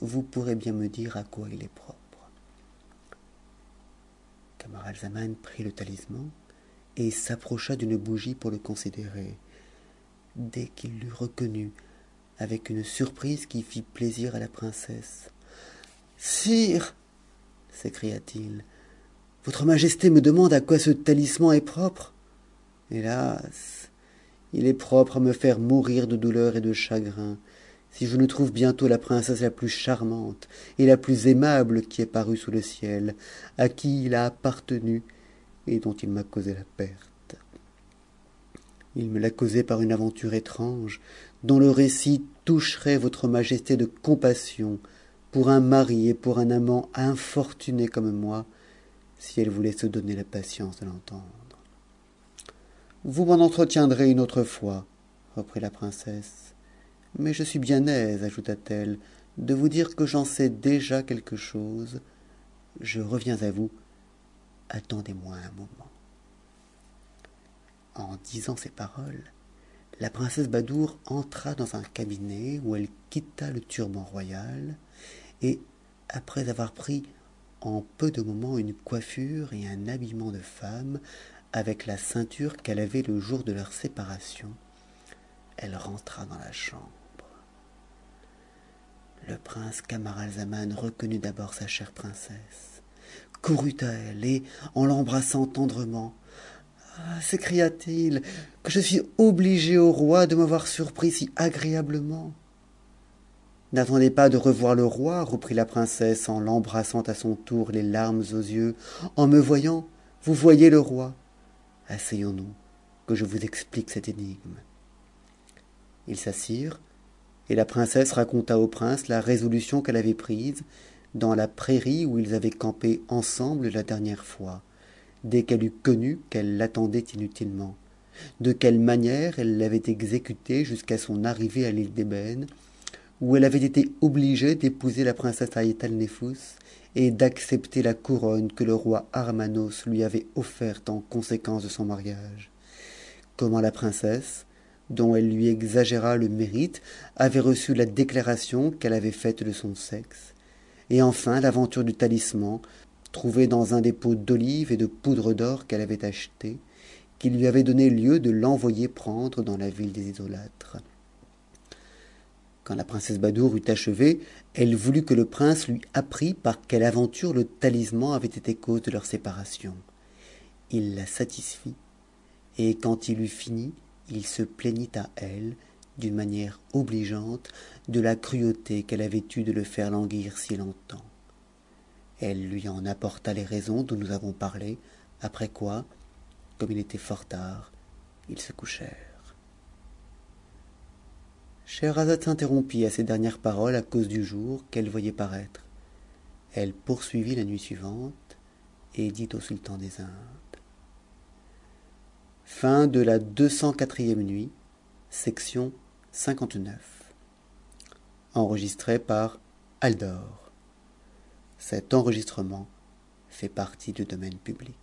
vous pourrez bien me dire à quoi il est propre. Camaralzaman prit le talisman et s'approcha d'une bougie pour le considérer. Dès qu'il l'eut reconnu, avec une surprise qui fit plaisir à la princesse, sire, s'écria-t-il, votre majesté me demande à quoi ce talisman est propre. Hélas, il est propre à me faire mourir de douleur et de chagrin, si je ne trouve bientôt la princesse la plus charmante et la plus aimable qui ait paru sous le ciel, à qui il a appartenu et dont il m'a causé la perte. Il me l'a causé par une aventure étrange, dont le récit toucherait votre majesté de compassion pour un mari et pour un amant infortuné comme moi, si elle voulait se donner la patience de l'entendre. Vous m'en entretiendrez une autre fois, reprit la princesse. Mais je suis bien aise, ajouta-t-elle, de vous dire que j'en sais déjà quelque chose. Je reviens à vous. Attendez-moi un moment. En disant ces paroles, la princesse Badoure entra dans un cabinet où elle quitta le turban royal et, après avoir pris en peu de moments une coiffure et un habillement de femme avec la ceinture qu'elle avait le jour de leur séparation, elle rentra dans la chambre. Le prince Camaralzaman reconnut d'abord sa chère princesse, courut à elle et, en l'embrassant tendrement, ah, s'écria-t-il, que je suis obligé au roi de m'avoir surpris si agréablement. N'attendez pas de revoir le roi, reprit la princesse en l'embrassant à son tour les larmes aux yeux. En me voyant, vous voyez le roi. Asseyons-nous, que je vous explique cette énigme. Ils s'assirent, et la princesse raconta au prince la résolution qu'elle avait prise dans la prairie où ils avaient campé ensemble la dernière fois, dès qu'elle eut connu qu'elle l'attendait inutilement, de quelle manière elle l'avait exécutée jusqu'à son arrivée à l'île d'ébène, où elle avait été obligée d'épouser la princesse Haïatalnefous et d'accepter la couronne que le roi Armanos lui avait offerte en conséquence de son mariage. Comment la princesse, dont elle lui exagéra le mérite, avait reçu la déclaration qu'elle avait faite de son sexe, et enfin l'aventure du talisman, trouvé dans un dépôt d'olives et de poudre d'or qu'elle avait acheté, qui lui avait donné lieu de l'envoyer prendre dans la ville des idolâtres. Quand la princesse Badoure eut achevé, elle voulut que le prince lui apprît par quelle aventure le talisman avait été cause de leur séparation. Il la satisfit, et quand il eut fini, il se plaignit à elle, d'une manière obligeante, de la cruauté qu'elle avait eue de le faire languir si longtemps. Elle lui en apporta les raisons dont nous avons parlé, après quoi, comme il était fort tard, ils se couchèrent. Scheherazade s'interrompit à ces dernières paroles à cause du jour qu'elle voyait paraître. Elle poursuivit la nuit suivante et dit au sultan des Indes. Fin de la 204e nuit, section 59. Enregistré par Aldor. Cet enregistrement fait partie du domaine public.